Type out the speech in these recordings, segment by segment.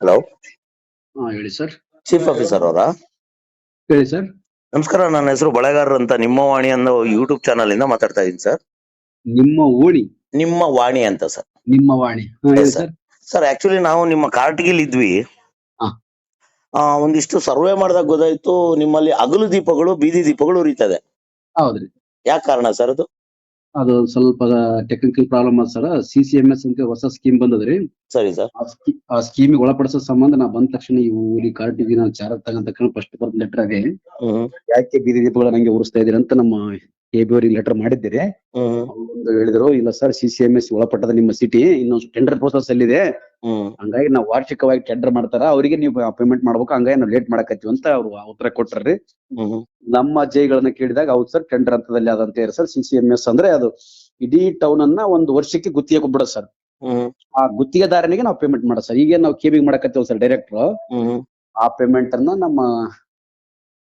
Hello. ಹೇಳಿ sir. Chief officer ಅವರಾ? ಹೇಳಿ ಸರ್. ನಮಸ್ಕಾರ, ನನ್ನ ಹೆಸರು ಬಳೆಗಾರರು ಅಂತ ನಿಮ್ಮ ವಾಣಿ ಅನ್ನೋ ಯೂಟ್ಯೂಬ್ ಚಾನಲ್ ಇಂದ ಮಾತಾಡ್ತಾ ಇದ್ದೀನಿ ಸರ್. ನಿಮ್ಮ ಓಣಿ? ನಿಮ್ಮ ವಾಣಿ ಅಂತ ಸರ್. ನಿಮ್ಮ ವಾಣಿ, ಹೇಳಿ ಸರ್. ಸರ್ ಆಕ್ಚುಲಿ ನಾವು ನಿಮ್ಮ ಕಾರ್ಟಿಗಿಲ್ ಇದ್ವಿ. ಹಾ. ಒಂದಿಷ್ಟು ಸರ್ವೆ ಮಾಡಿದಾಗ ಗೊತ್ತಾಯ್ತು ನಿಮ್ಮಲ್ಲಿ ಹಗಲು ದೀಪಗಳು ಬೀದಿ ದೀಪಗಳು ಉರಿತದೆ. ಹೌದ್ರಿ. ಯಾಕೆ ಕಾರಣ ಸರ್ ಅದು? ಅದು ಸ್ವಲ್ಪ ಟೆಕ್ನಿಕಲ್ ಪ್ರಾಬ್ಲಮ್ ಅದ ಸರ್. CCMS ಅಂತ ಹೊಸ ಸ್ಕೀಮ್ ಬಂದದ್ರಿ. ಸರಿ ಸರ್. ಆ ಸ್ಕೀಮಿಗೆ ಒಳಪಡಿಸೋ ಸಂಬಂಧ ನಾ ಬಂದ ತಕ್ಷಣ ಈ ಊರಿ ಕಾರ್ಟಿಗೆ ನಾನು ಚಾರ ತಗೊಂಡ ತಕ್ಷಣ ಫಸ್ಟ್ ಬರ್ದ ಲೆಟರ್ ಅದೇ ಯಾಕೆ ಬೀದಿ ದೀಪಗಳ ನಂಗೆ ಉರಿಸ್ತಾ ಇದೀರಿ ಅಂತ ನಮ್ಮ AB ಅವರಿಗೆ ಲೆಟರ್ ಮಾಡಿದ್ದೀರಿ. ಅವ್ರು ಹೇಳಿದ್ರು, ಇಲ್ಲ ಸರ್ CCMS ಒಳಪಟ್ಟದ ನಿಮ್ಮ ಸಿಟಿ ಇನ್ನೊಂದು ಟೆಂಡರ್ ಪ್ರೋಸೆಸ್ ಅಲ್ಲಿದೆ, ಹಂಗಾಗಿ ನಾವು ವಾರ್ಷಿಕವಾಗಿ ಟೆಂಡರ್ ಮಾಡ್ತಾರ, ಅವರಿಗೆ ನೀವು ಪೇಮೆಂಟ್ ಮಾಡ್ಬೇಕು, ಹಂಗಾಗಿ ನಾವು ಲೇಟ್ ಮಾಡಕತ್ತೀವಿ ಅಂತ ಅವ್ರು ಉತ್ತರ ಕೊಟ್ರಿ. ನಮ್ಮ ಜೈಗಳನ್ನ ಕೇಳಿದಾಗ ಹೌದು ಸರ್ ಟೆಂಡರ್ ಹಂತದಲ್ಲಿ ಅದಂತ ಹೇಳಿ ಸರ್. CCMS ಅಂದ್ರೆ ಅದು ಇಡೀ ಟೌನ್ ಅನ್ನ ಒಂದು ವರ್ಷಕ್ಕೆ ಗುತ್ತಿಗೆ ಕೊಟ್ಬಿಡೋದು ಸರ್. ಆ ಗುತ್ತಿಗೆದಾರನಿಗೆ ನಾವು ಪೇಮೆಂಟ್ ಮಾಡೋದು ಸರ್. ಈಗ ನಾವು ಕೇಬಿಂಗ್ ಮಾಡಕತ್ತೀವಿ ಸರ್ ಡೈರೆಕ್ಟ್ರು. ಆ ಪೇಮೆಂಟ್ ಅನ್ನ ನಮ್ಮ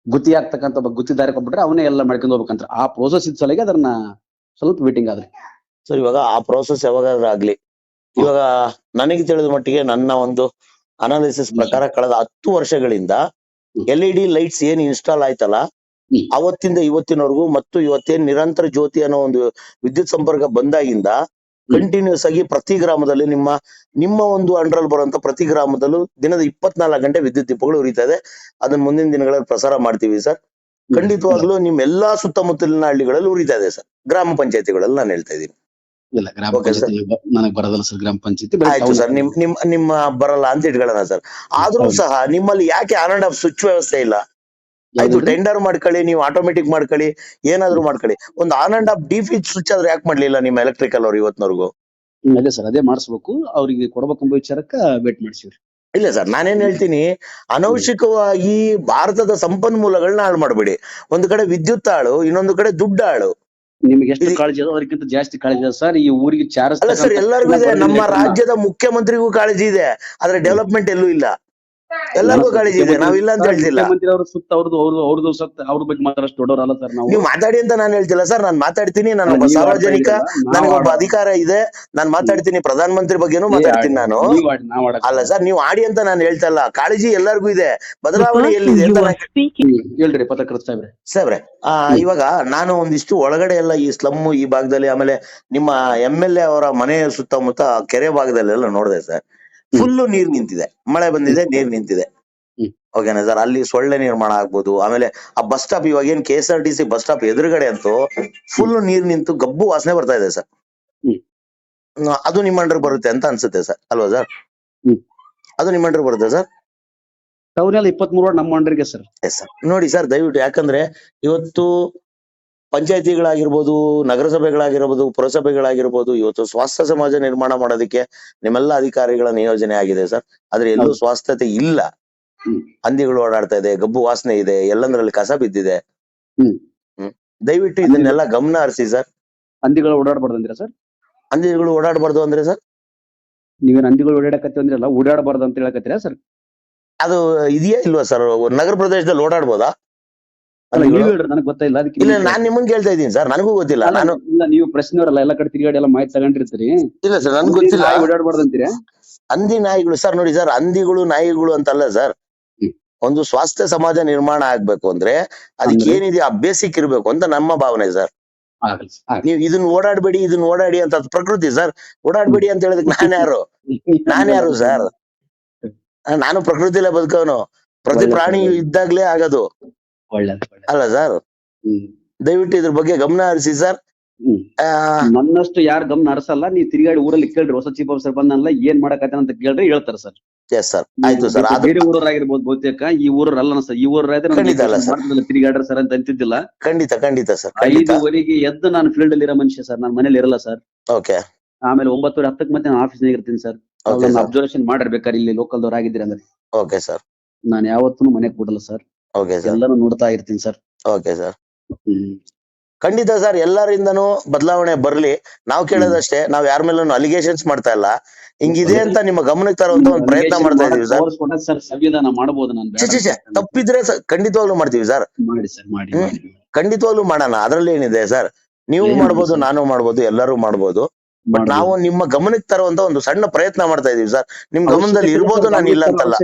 ಗುತ್ತಿಗೆ ಆಗ್ತಕ್ಕಂಥ ಗುತ್ತಿದಾರ ಕೊಟ್ಬಿಟ್ರೆ ಅವನೇ ಎಲ್ಲ ಮಾಡ್ಕೊಂಡು ಹೋಗ್ಬೇಕಂತ ಆ ಪ್ರೋಸೆಸ್ ಇದ್ ಸಲಗೆ ಅದನ್ನ ಸ್ವಲ್ಪ ವೇಟಿಂಗ್ ಆದ್ರಿ. ಸರ್ ಇವಾಗ ಆ ಪ್ರೋಸೆಸ್ ಯಾವಾಗಾದ್ರೂ ಆಗ್ಲಿ, ಇವಾಗ ನನಗೆ ತಿಳಿದ ಮಟ್ಟಿಗೆ ನನ್ನ ಒಂದು ಅನಾಲಿಸಿಸ್ ಪ್ರಕಾರ ಕಳೆದ 10 ವರ್ಷಗಳಿಂದ LED ಲೈಟ್ಸ್ ಏನ್ ಇನ್ಸ್ಟಾಲ್ ಆಯ್ತಲ್ಲ, ಅವತ್ತಿಂದ ಇವತ್ತಿನವರೆಗೂ ಮತ್ತು ಇವತ್ತೇನ್ ನಿರಂತರ ಜ್ಯೋತಿ ಅನ್ನೋ ಒಂದು ವಿದ್ಯುತ್ ಸಂಪರ್ಕ ಬಂದಾಗಿಂದ ಕಂಟಿನ್ಯೂಸ್ ಆಗಿ ಪ್ರತಿ ಗ್ರಾಮದಲ್ಲಿ ನಿಮ್ಮ ಒಂದು ಅಂಡರಲ್ಲಿ ಬರುವಂತ ಪ್ರತಿ ಗ್ರಾಮದಲ್ಲೂ ದಿನದ 24 ಗಂಟೆ ವಿದ್ಯುತ್ ದೀಪಗಳು ಉರಿತಾ ಇದೆ. ಅದನ್ನ ಮುಂದಿನ ದಿನಗಳಲ್ಲಿ ಪ್ರಸಾರ ಮಾಡ್ತೀವಿ ಸರ್. ಖಂಡಿತವಾಗ್ಲೂ ನಿಮ್ ಎಲ್ಲಾ ಸುತ್ತಮುತ್ತಲಿನ ಹಳ್ಳಿಗಳಲ್ಲಿ ಉರಿತಾ ಇದೆ ಸರ್, ಗ್ರಾಮ ಪಂಚಾಯತಿಗಳಲ್ಲಿ ನಾನು ಹೇಳ್ತಾ ಇದ್ದೀನಿ. ಇಲ್ಲ ಗ್ರಾಮ ಪಂಚಾಯತಿ ನನಗೆ ಬರೋದಲ್ಲ ಸರ್. ಗ್ರಾಮ ಪಂಚಾಯತಿ ಆಯ್ತು ಸರ್, ನಿಮ್ಮ ಬರಲ್ಲ ಅಂತ ಇಟ್ಕೊಳ್ಳೋಣ ಸರ್. ಆದ್ರೂ ಸಹ ನಿಮ್ಮಲ್ಲಿ ಯಾಕೆ ಆನ್ ಅಂಡ್ ಆಫ್ ಸ್ವಿಚ್ ವ್ಯವಸ್ಥೆ ಇಲ್ಲ? ಆಯ್ತು ಟೆಂಡರ್ ಮಾಡ್ಕೊಳ್ಳಿ, ನೀವು ಆಟೋಮೆಟಿಕ್ ಮಾಡ್ಕೊಳ್ಳಿ, ಏನಾದ್ರು ಮಾಡ್ಕೊಳ್ಳಿ, ಒಂದು ಆನ್ ಅಂಡ್ ಆಫ್ ಡಿಫಿ ಸ್ವಿಚ್ ಆದ್ರೆ ಯಾಕೆ ಮಾಡ್ಲಿಲ್ಲ ನಿಮ್ಮ ಎಲೆಕ್ಟ್ರಿಕಲ್ ಅವ್ರು ಇವತ್ತಿನವರೆಗೂ? ಅದೇ ಸರ್, ಅದೇ ಮಾಡಿಸ್ಬೇಕು, ಅವ್ರಿಗೆ ಕೊಡ್ಬೇಕಂಬ ವಿಚಾರಕ್ಕ ವೇಟ್ ಮಾಡ್ಸಿವ್ರಿ. ಇಲ್ಲ ಸರ್, ನಾನೇನ್ ಹೇಳ್ತೀನಿ, ಅನವಶ್ಯಕವಾಗಿ ಭಾರತದ ಸಂಪನ್ಮೂಲಗಳನ್ನ ಹಾಳು ಮಾಡಬೇಡಿ. ಒಂದು ಕಡೆ ವಿದ್ಯುತ್ ಹಾಳು, ಇನ್ನೊಂದು ಕಡೆ ದುಡ್ಡು ಹಾಳು. ನಿಮ್ಗೆ ಎಷ್ಟು ಕಾಳಜಿ ಅದ ಅದಕ್ಕಿಂತ ಜಾಸ್ತಿ ಕಾಳಜಿ ಅದ ಸರ್. ಈ ಊರಿಗೆ ಚಾರ್ಜ್ ಅಲ್ಲ ಸರ್, ಎಲ್ಲರಿಗೂ ಇದೆ. ನಮ್ಮ ರಾಜ್ಯದ ಮುಖ್ಯಮಂತ್ರಿಗೂ ಕಾಳಜಿ ಇದೆ, ಆದ್ರೆ ಡೆವಲಪ್ಮೆಂಟ್ ಎಲ್ಲೂ ಇಲ್ಲ. ಎಲ್ಲರಿಗೂ ಕಾಳಜಿ ಇದೆ, ನಾವಿಲ್ಲ ಅಂತ ಹೇಳ್ತಿಲ್ಲ. ಮುಖ್ಯಮಂತ್ರಿ ಅವರು ಸುತ್ತ ಅವ್ರದ್ದು ಸತ್ತ ಅವ್ರ ಬಗ್ಗೆ ಮಾತಾಡೋಷ್ಟು ದೊಡ್ಡವರಲ್ಲ ಸರ್ ನಾವು. ನೀವು ಮಾತಾಡಿ ಅಂತ ನಾನು ಹೇಳ್ತಿಲ್ಲ ಸರ್, ನಾನು ಮಾತಾಡ್ತೀನಿ. ನಾನೊಬ್ಬ ಸಾರ್ವಜನಿಕ, ನನಗೊಬ್ಬ ಅಧಿಕಾರ ಇದೆ, ನಾನು ಮಾತಾಡ್ತೀನಿ. ಪ್ರಧಾನ ಮಂತ್ರಿ ಬಗ್ಗೆನೂ ಮಾತಾಡ್ತೀನಿ ನಾನು. ಅಲ್ಲ ಸರ್, ನೀವು ಆಡಿ ಅಂತ ನಾನು ಹೇಳ್ತಾ ಇಲ್ಲ. ಕಾಳಜಿ ಎಲ್ಲರಿಗೂ ಇದೆ, ಬದಲಾವಣೆ ಎಲ್ಲಿದೆ ಅಂತ ಹೇಳ್ರಿ ಪತ್ರಕರ್ತ ಸಾಹೇಬ್ರೆ. ಸಾಹೇಬ್ರೆ, ಇವಾಗ ನಾನು ಒಂದಿಷ್ಟು ಒಳಗಡೆ ಎಲ್ಲ ಈ ಸ್ಲಮ್ ಈ ಭಾಗದಲ್ಲಿ, ಆಮೇಲೆ ನಿಮ್ಮ MLA ಅವರ ಮನೆ ಸುತ್ತಮುತ್ತ ಕೆರೆ ಭಾಗದಲ್ಲೆಲ್ಲ ನೋಡಿದೆ ಸರ್. ಫುಲ್ಲು ನೀರ್ ನಿಂತಿದೆ, ಮಳೆ ಬಂದಿದೆ, ನೀರ್ ನಿಂತಿದೆ. ಓಕೆನಾ ಸರ್? ಅಲ್ಲಿ ಸೊಳ್ಳೆ ನಿರ್ಮಾಣ ಆಗ್ಬೋದು. ಆಮೇಲೆ ಆ ಬಸ್ ಸ್ಟಾಪ್, ಇವಾಗ ಏನ್ KSRTC ಬಸ್ ಸ್ಟಾಪ್ ಎದುರುಗಡೆ ಅಂತೂ ಫುಲ್ ನೀರ್ ನಿಂತು ಗಬ್ಬು ವಾಸನೆ ಬರ್ತಾ ಇದೆ ಸರ್. ಅದು ನಿಮ್ಮ ಅಂಡರ್ ಬರುತ್ತೆ ಅಂತ ಅನ್ಸುತ್ತೆ ಸರ್, ಅಲ್ವಾ ಸರ್? ಅದು ನಿಮ್ಮ ಅಂಡರ್ ಬರುತ್ತೆ ಸರ್. ಟೌನಲ್ಲಿ 23 ನಮ್ಮ ಅಂಡರ್ಗೆ ಸರ್. Yes sir. ನೋಡಿ ಸರ್, ದಯವಿಟ್ಟು, ಯಾಕಂದ್ರೆ ಇವತ್ತು ಪಂಚಾಯತಿಗಳಾಗಿರ್ಬೋದು, ನಗರಸಭೆಗಳಾಗಿರ್ಬೋದು, ಪುರಸಭೆಗಳಾಗಿರ್ಬೋದು, ಇವತ್ತು ಸ್ವಾಸ್ಥ್ಯ ಸಮಾಜ ನಿರ್ಮಾಣ ಮಾಡೋದಕ್ಕೆ ನಿಮ್ಮೆಲ್ಲ ಅಧಿಕಾರಿಗಳ ನಿಯೋಜನೆ ಆಗಿದೆ ಸರ್. ಆದ್ರೆ ಎಲ್ಲೂ ಸ್ವಾಸ್ಥ್ಯತೆ ಇಲ್ಲ. ಹಂದಿಗಳು ಓಡಾಡ್ತಾ ಇದೆ, ಗಬ್ಬು ವಾಸನೆ ಇದೆ, ಎಲ್ಲಂದ್ರಲ್ಲಿ ಕಸ ಬಿದ್ದಿದೆ. ದಯವಿಟ್ಟು ಇದನ್ನೆಲ್ಲ ಗಮನ ಹರಿಸಿ ಸರ್. ಹಂದಿಗಳು ಓಡಾಡಬಾರ್ದು ಅಂದ್ರ ಸರ್? ಹಂದಿಗಳು ಓಡಾಡಬಾರ್ದು ಅಂದ್ರೆ ಸರ್, ನೀವೇನ್ ಹಂದಿಗಳು ಓಡಾಡಕತ್ತೀವಿ ಅಂದ್ರಲ್ಲ, ಓಡಾಡಬಾರ್ದು ಅಂತ ಹೇಳಕತ್ತೀರಾ ಸರ್? ಅದು ಇದೆಯಾ ಇಲ್ವಾ ಸರ್? ನಗರ ಪ್ರದೇಶದಲ್ಲಿ ಓಡಾಡ್ಬೋದಾ? ನನಗೆ ಗೊತ್ತಿಲ್ಲ, ಅದಕ್ಕೆ ಇಲ್ಲ, ನಾನ್ ನಿಮ್ಮನ್ ಕೇಳ್ತಾ ಇದ್ದೀನಿ ಸರ್, ನನಗೂ ಗೊತ್ತಿಲ್ಲ. ನಾನು ನೀವು ಪ್ರಶ್ನೆಯವರಲ್ಲ, ಎಲ್ಲ ಕಡೆ ತಿರುಗಾಡಿ ಎಲ್ಲ ಮಾಹಿತಿ ತಗೊಂಡಿರ್ತೀರಿ. ಇಲ್ಲ ಸರ್, ನನ್ಗೆ ಗೊತ್ತಿಲ್ಲ. ಓಡಾಡಬಾರ್ದು ಅಂತೀರಾ? ಹಂದಿ ನಾಯಿಗಳು ಸರ್, ನೋಡಿ ಸರ್, ಹಂದಿಗಳು ನಾಯಿಗಳು ಅಂತಲ್ಲ ಸರ್. ಒಂದು ಸ್ವಾಸ್ಥ್ಯ ಸಮಾಜ ನಿರ್ಮಾಣ ಆಗ್ಬೇಕು ಅಂದ್ರೆ ಅದಕ್ಕೆ ಏನಿದೆ ಆ ಬೇಸಿಕ್ ಇರ್ಬೇಕು ಅಂತ ನಮ್ಮ ಭಾವನೆ ಸರ್. ನೀವು ಇದನ್ನ ಓಡಾಡ್ಬೇಡಿ, ಇದನ್ನ ಓಡಾಡಿ ಅಂತ, ಅದು ಪ್ರಕೃತಿ ಸರ್. ಓಡಾಡ್ಬೇಡಿ ಅಂತ ಹೇಳೋದಕ್ಕೆ ನಾನ್ಯಾರು ಸರ್? ನಾನು ಪ್ರಕೃತಿಲೇ ಬದುಕೋನು, ಪ್ರತಿ ಪ್ರಾಣಿ ಇದ್ದಾಗ್ಲೇ ಆಗೋದು, ಅಲ್ಲ ಸರ್? ದಯವಿಟ್ಟು ಇದ್ರ ಬಗ್ಗೆ ಗಮನ ಹರಿಸಿ ಸರ್. ನನ್ನಷ್ಟು ಯಾರು ಗಮನ ಹರಿಸಲ್ಲ. ನೀವು ತಿರುಗಾಡಿ ಊರಲ್ಲಿ ಕೇಳ್ರಿ, ಹೊಸ ಚೀಫ್ ಆಫೀಸರ್ ಬಂದಲ್ಲ ಏನ್ ಮಾಡಕತ್ತ ಅಂತ ಕೇಳ್ರಿ, ಹೇಳ್ತಾರ ಸರ್. ಎಸ್ ಸರ್, ಆಯ್ತು ಸರ್. ಬೇರೆ ಊರವರಾಗಿರ್ಬೋದು ಬಹುತೇಕ, ಈ ಊರಲ್ಲ ಸರ್. ಈ ಊರಾದ್ರೆ ತಿರುಗಾಡ್ರಿ ಸರ್ ಅಂತ ಅಂತಿದ್ದಿಲ್ಲ. ಖಂಡಿತ ಖಂಡಿತ ಸರ್. 5:30ಗೆ ಎದ್ದು ನಾನು ಫೀಲ್ಡ್ ಅಲ್ಲಿ ಇರೋ ಮನುಷ್ಯ ಸರ್, ನಾನು ಮನೇಲಿ ಇರಲ್ಲ ಸರ್. ಓಕೆ. ಆಮೇಲೆ 9:10 ಮತ್ತೆ ನಾನು ಆಫೀಸ್ನಾಗ ಇರ್ತೀನಿ ಸರ್. ಅಬ್ಸರ್ವೇಷನ್ ಮಾಡಿರ್ಬೇಕಾರೆ ಇಲ್ಲಿ ಲೋಕಲ್ದವ್ರು ಆಗಿದ್ದೀರಿ ಅಂದ್ರೆ. Okay sir. ನಾನು ಯಾವತ್ತೂ ಮನೆಗೆ ಕೊಡಲ್ಲ ಸರ್. Okay sir. ಎಲ್ಲಾನು ನೋಡ್ತಾ ಇರ್ತೀನಿ ಸರ್. Okay sir. ಖಂಡಿತ ಸರ್, ಎಲ್ಲರಿಂದನೂ ಬದಲಾವಣೆ ಬರ್ಲಿ. ನಾವು ಕೇಳೋದಷ್ಟೇ, ನಾವ್ ಯಾರ ಮೇಲೂ ಅಲಿಗೇಷನ್ಸ್ ಮಾಡ್ತಾ ಇಲ್ಲ. ಹಿಂಗಿದೆ ಅಂತ ನಿಮ್ಮ ಗಮನಕ್ಕೆ ತರುವಂತ ಒಂದು ಪ್ರಯತ್ನ ಮಾಡ್ತಾ ಇದೀವಿ ಸರ್. ಸಂವಿಧಾನ ಮಾಡಬಹುದು, ತಪ್ಪಿದ್ರೆ ಖಂಡಿತವಾಗ್ಲೂ ಮಾಡ್ತೀವಿ ಸರ್. ಖಂಡಿತವಾಗ್ಲೂ ಮಾಡೋಣ, ಅದ್ರಲ್ಲಿ ಏನಿದೆ ಸರ್? ನೀವು ಮಾಡ್ಬೋದು, ನಾನು ಮಾಡ್ಬೋದು, ಎಲ್ಲರೂ ಮಾಡ್ಬೋದು. ಬಟ್ ನಾವು ನಿಮ್ಮ ಗಮನಕ್ಕೆ ತರುವಂತ ಒಂದು ಸಣ್ಣ ಪ್ರಯತ್ನ ಮಾಡ್ತಾ ಇದೀವಿ ಸರ್. ನಿಮ್ ಗಮನದಲ್ಲಿ ಇರ್ಬೋದು, ನಾನು ಇಲ್ಲ ಅಂತಲ್ಲ.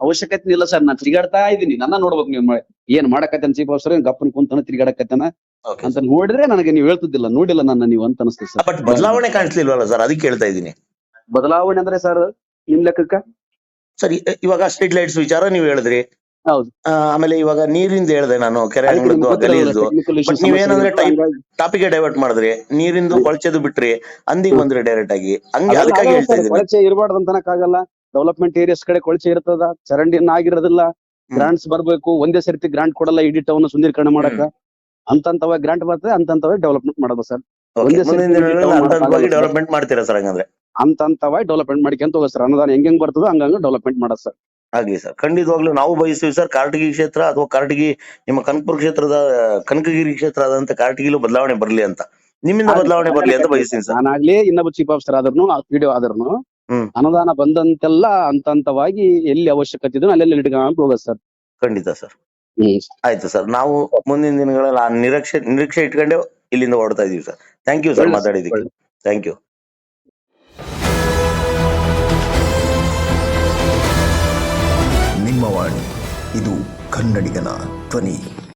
ಅವಶ್ಯಕತೆ ಇಲ್ಲ ಸರ್. ನಾನ್ ತಿರುಗಾಡ್ತಾ ಇದೀನಿ, ನನ್ನ ನೋಡ್ಬೇಕು ನೀವು ಏನ್ ಮಾಡಕತ್ತಾನ ಚೀಫ್ ಆಫೀಸರ್, ಗಪ್ಪನ್ ಕುಂತಾನ ತಿರುಗಾಡಕತ್ತಾನ ಅಂತ ನೋಡಿದ್ರೆ ನನಗೆ ನೀವು ಹೇಳ್ತಿದ್ದಿಲ್ಲ, ನೋಡಿಲ್ಲ ನನ್ನ ನೀವು ಅಂತ ಅನಿಸ್ತದೆ ಸರ್. ಬಟ್ ಬದಲಾವಣೆ ಕಾಣಿಸ್ಲಿಲ್ವಲ್ಲ ಸರ್, ಅದಕ್ಕೆ ಹೇಳ್ತಾ ಇದ್ದೀನಿ. ಬದಲಾವಣೆ ಅಂದ್ರೆ ಸರ್ ನಿಮ್ ಲೆಕ್ಕಕ್ಕ ಸರ್ ಇವಾಗ ಸ್ಟ್ರೀಟ್ ಲೈಟ್ಸ್ ವಿಚಾರ ನೀವು ಹೇಳಿದ್ರಿ, ಹೌದು. ಆಮೇಲೆ ಇವಾಗ ನೀರಿಂದು ಹೇಳಿದೆ ನಾನು, ಕೆರೆ ಅಂಗಳದ್ದು ಗಲೀಜು. ಬಟ್ ನೀವೇನಂದ್ರೆ ಟಾಪಿಕ್ ಡೈವರ್ಟ್ ಮಾಡಿದ್ರಿ, ನೀರಿಂದು ಕೊಳಚೆದು ಬಿಟ್ರಿ, ಅಂದಿಗೆ ಬಂದ್ರಿ ಡೈರೆಕ್ಟ್ ಆಗಿ, ಹಂಗೆ ಅದಕ್ಕಾಗಿ ಹೇಳ್ತಾ ಇದ್ದೀನಿ. ಕೊಳಚೆ ಇರಬಾರ್ದು ಅಂತ ಆಗಲ್ಲ. ಡೆವಲಪ್ಮೆಂಟ್ ಏರಿಯಾಸ್ ಕಡೆ ಕೊಳಚೆ ಇರ್ತದ, ಚರಂಡಿ ಆಗಿರೋದಿಲ್ಲ. ಗ್ರಾಂಟ್ಸ್ ಬರ್ಬೇಕು, ಒಂದೇ ಸರ್ತಿ ಗ್ರಾಂಟ್ ಕೊಡಲ್ಲ ಇಡೀ ಟೌನ್ ಸುಂದರೀಕರಣ ಮಾಡಕ. ಅಂತಂತವ ಗ್ರಾಂಟ್ ಬರ್ತದೆ, ಅಂತಂತವ ಡೆವಲಪ್ಮೆಂಟ್ ಮಾಡೋದು ಸರ್. ಡೆವಲಪ್ಮೆಂಟ್ ಮಾಡ್ತೀರಾ ಸರ್? ಹಂಗಂದ್ರೆ ಅಂತಂತವ ಡೆವಲಪ್ಮೆಂಟ್ ಮಾಡಿಕೊಂತ ಹೋಗ ಸರ್. ಅನುದಾನ ಹೆಂಗ್ ಬರ್ತದೋ ಹಂಗಂಗ ಡೆವಲಪ್ಮೆಂಟ್ ಮಾಡೋದು ಸರ್. ಆಗ್ಲಿ ಸರ್, ಖಂಡಿತವಾಗ್ಲೂ ನಾವು ಬಯಸ್ತೀವಿ ಸರ್. ಕಾರಟಗಿ ಕ್ಷೇತ್ರ ಅಥವಾ ಕಾರಟಗಿ ನಿಮ್ಮ ಕನಕಪುರ ಕ್ಷೇತ್ರದ ಕನಕಗಿರಿ ಕ್ಷೇತ್ರ ಆದಂತ ಕಾರಟಗಿಲೂ ಬದಲಾವಣೆ ಬರ್ಲಿ ಅಂತ, ನಿಮ್ಮಿಂದ ಬದಲಾವಣೆ ಬರ್ಲಿ ಅಂತ ಬಯಸ್ತೀನಿ ಸರ್. ನಾನಾಗ್ಲಿ ಇನ್ನೊಬ್ಬ ಚೀಫ್ ಆಫೀಸರ್ ಆದ್ರೂ ವಿಡಿಯೋ ಆದ್ರೂ ಅನುದಾನ ಬಂದಂತೆಲ್ಲ ಹಂತವಾಗಿ ಎಲ್ಲಿ ಅವಶ್ಯಕತೆ ಇದೋ ಅಲ್ಲೆಲ್ಲ ಇಟ್ಕೊಂಡು ಹೋಗೋದು ಸರ್. ಖಂಡಿತ ಸರ್. ಆಯ್ತು ಸರ್, ನಾವು ಮುಂದಿನ ದಿನಗಳಲ್ಲಿ ಆ ನಿರೀಕ್ಷೆ ಇಟ್ಕೊಂಡೆ ಇಲ್ಲಿಂದ ಹೊರಡ್ತಾ ಇದೀವಿ sir. Thank you sir ಮಾತಾಡಿದಕ್ಕೆ. Thank you. ನಿಮ್ಮ ವಾಣಿ, ಇದು ಕನ್ನಡಿಗನ ಧ್ವನಿ.